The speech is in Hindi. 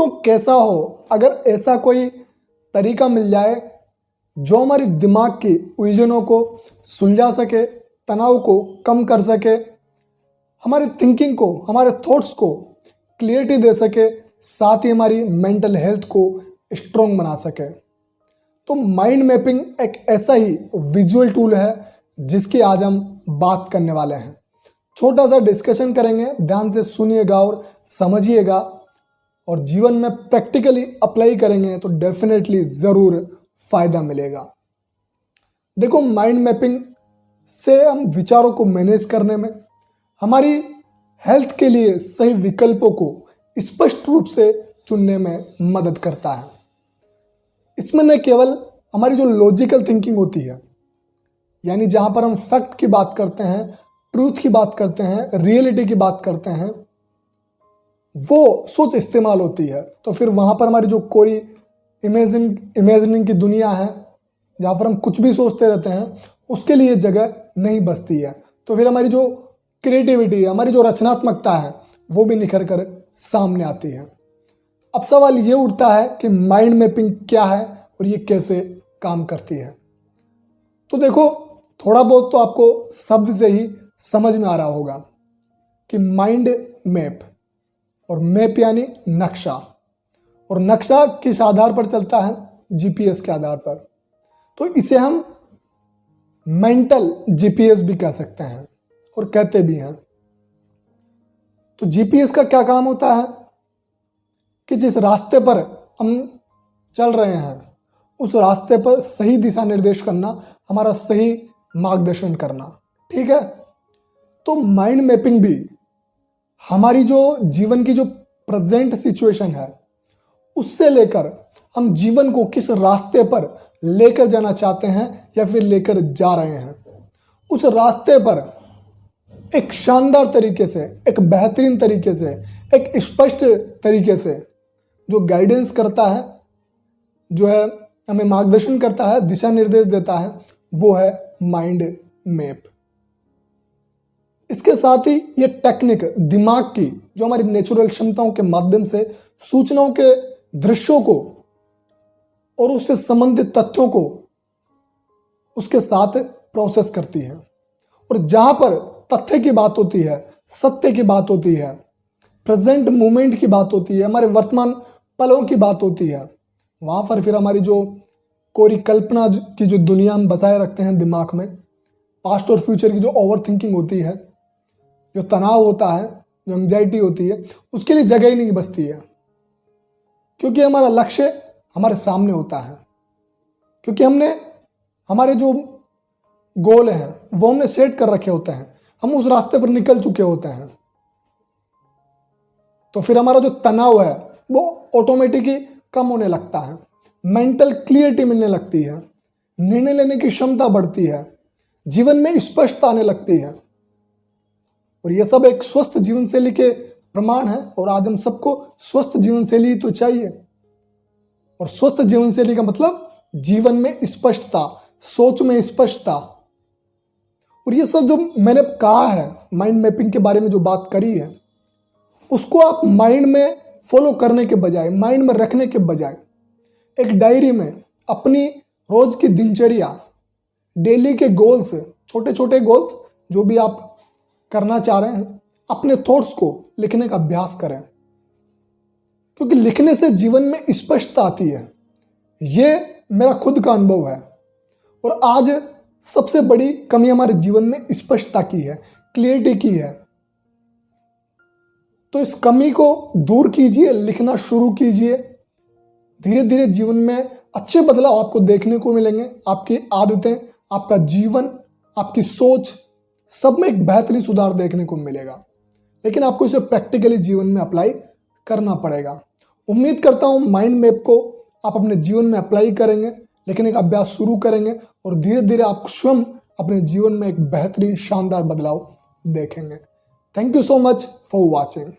दोस्तों कैसा हो अगर ऐसा कोई तरीका मिल जाए जो हमारी दिमाग की उलझनों को सुलझा सके, तनाव को कम कर सके, हमारी थिंकिंग को, हमारे थॉट्स को क्लियरिटी दे सके, साथ ही हमारी मेंटल हेल्थ को स्ट्रॉन्ग बना सके। तो माइंड मैपिंग एक ऐसा ही विजुअल टूल है जिसकी आज हम बात करने वाले हैं। छोटा सा डिस्कशन करेंगे, ध्यान से सुनिएगा और समझिएगा और जीवन में प्रैक्टिकली अप्लाई करेंगे तो डेफिनेटली ज़रूर फ़ायदा मिलेगा। देखो, माइंड मैपिंग से हम विचारों को मैनेज करने में, हमारी हेल्थ के लिए सही विकल्पों को स्पष्ट रूप से चुनने में मदद करता है। इसमें न केवल हमारी जो लॉजिकल थिंकिंग होती है, यानी जहाँ पर हम फैक्ट की बात करते हैं, ट्रूथ की बात करते हैं, रियलिटी की बात करते हैं, वो सोच इस्तेमाल होती है। तो फिर वहाँ पर हमारी जो कोई इमेजिनिंग की दुनिया है, जहाँ पर हम कुछ भी सोचते रहते हैं, उसके लिए जगह नहीं बचती है। तो फिर हमारी जो क्रिएटिविटी है, हमारी जो रचनात्मकता है, वो भी निखर कर सामने आती है। अब सवाल ये उठता है कि माइंड मैपिंग क्या है और ये कैसे काम करती है। तो देखो, थोड़ा बहुत तो आपको शब्द से ही समझ में आ रहा होगा कि माइंड मैप, और मैप यानी नक्शा, और नक्शा किस आधार पर चलता है? जीपीएस के आधार पर। तो इसे हम मेंटल जीपीएस भी कह सकते हैं और कहते भी हैं। तो जीपीएस का क्या काम होता है कि जिस रास्ते पर हम चल रहे हैं उस रास्ते पर सही दिशा निर्देश करना, हमारा सही मार्गदर्शन करना। ठीक है। तो माइंड मैपिंग भी हमारी जो जीवन की जो प्रेजेंट सिचुएशन है उससे लेकर हम जीवन को किस रास्ते पर लेकर जाना चाहते हैं या फिर लेकर जा रहे हैं, उस रास्ते पर एक शानदार तरीके से, एक बेहतरीन तरीके से, एक स्पष्ट तरीके से जो गाइडेंस करता है, जो है हमें मार्गदर्शन करता है, दिशा निर्देश देता है, वो है माइंड मैप। इसके साथ ही ये टेक्निक दिमाग की जो हमारी नेचुरल क्षमताओं के माध्यम से सूचनाओं के दृश्यों को और उससे संबंधित तथ्यों को उसके साथ प्रोसेस करती है। और जहां पर तथ्य की बात होती है, सत्य की बात होती है, प्रेजेंट मोमेंट की बात होती है, हमारे वर्तमान पलों की बात होती है, वहां पर फिर हमारी जो कोरी कल्पना की जो दुनिया हम बसाए रखते हैं दिमाग में, पास्ट और फ्यूचर की जो ओवर थिंकिंग होती है, जो तनाव होता है, जो एंग्जाइटी होती है, उसके लिए जगह ही नहीं बचती है। क्योंकि हमारा लक्ष्य हमारे सामने होता है, क्योंकि हमने हमारे जो गोल हैं वो हमने सेट कर रखे होते हैं, हम उस रास्ते पर निकल चुके होते हैं। तो फिर हमारा जो तनाव है वो ऑटोमेटिकली कम होने लगता है, मेंटल क्लियरिटी मिलने लगती है, निर्णय लेने की क्षमता बढ़ती है, जीवन में स्पष्टता आने लगती है। और ये सब एक स्वस्थ जीवन शैली के प्रमाण है। और आज हम सबको स्वस्थ जीवन शैली तो चाहिए। और स्वस्थ जीवन शैली का मतलब जीवन में स्पष्टता, सोच में स्पष्टता। और ये सब जो मैंने कहा है, माइंड मैपिंग के बारे में जो बात करी है, उसको आप माइंड में फॉलो करने के बजाय, माइंड में रखने के बजाय, एक डायरी में अपनी रोज की दिनचर्या, डेली के गोल्स, छोटे छोटे गोल्स जो भी आप करना चाह रहे हैं, अपने थॉट्स को लिखने का अभ्यास करें। क्योंकि लिखने से जीवन में स्पष्टता आती है। ये मेरा खुद का अनुभव है। और आज सबसे बड़ी कमी हमारे जीवन में स्पष्टता की है, क्लियरिटी की है। तो इस कमी को दूर कीजिए, लिखना शुरू कीजिए। धीरे धीरे जीवन में अच्छे बदलाव आपको देखने को मिलेंगे। आपकी आदतें, आपका जीवन, आपकी सोच, सब में एक बेहतरीन सुधार देखने को मिलेगा। लेकिन आपको इसे प्रैक्टिकली जीवन में अप्लाई करना पड़ेगा। उम्मीद करता हूँ माइंड मैप को आप अपने जीवन में अप्लाई करेंगे, लेकिन एक अभ्यास शुरू करेंगे और धीरे धीरे आप स्वयं अपने जीवन में एक बेहतरीन शानदार बदलाव देखेंगे। Thank you so much for watching.